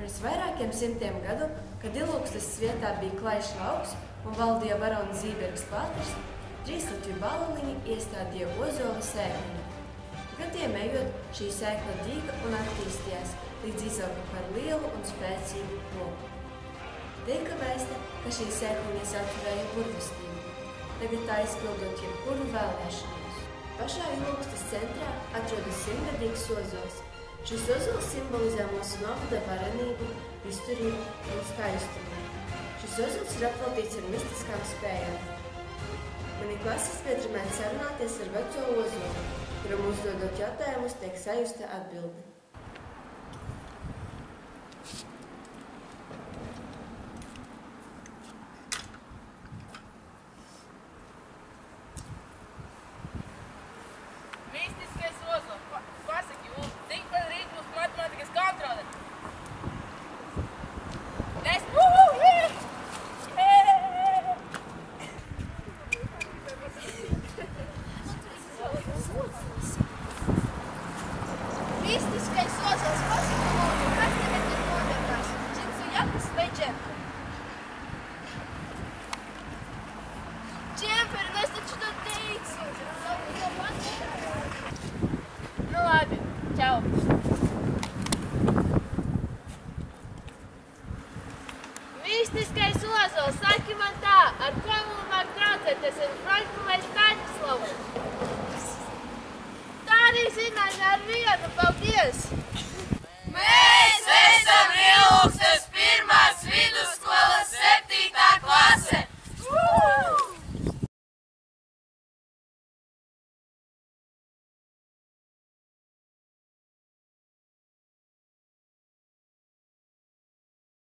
Pirms vairākiem simtiem gadu, kad Ilūgstes vietā bija klajš lauks un valdīja barona Zībergas patrs, 3 Latviju baloniņi iestādīja ozola sēkliņu. Gadiem ejot, šī sēkla dīga un attīstījās, līdz izauga par lielu un spēcīgu koku. Tika vēsta, ka šī sēkliņa saturēja burvestību. Tagad tā izpildot jebkuru vēlēšanos. Pašā Ilūgstes centrā atrodas 100-gadīgs ozols. Šis ozols simbolizē mūsu novada varenību, izturību un skaistumu. Šis ozols ir apveltīts ar mistiskām spējām. Mani klases biedri mēdz sarunāties ar veco ozolu, kuram uzdodot jautājumus tiek sajusta atbilde. Mistiskais ozols. Pasaki, Ulu, cik man rīt būs matemātikas kontrole? Mistiskais ozols, pasaki, Ulu, kas tagad ir modernās? Džinsu jakas vai džemperi? Džemperi, es taču to teicu. Nu labi, čau. Mistiskais ozols, saki man tā, ar ko man vajag traucēties, ar Franku vai Staņislavu? Tā arī zināja ar vienu, paldies! Mēs esam Ilūgstes!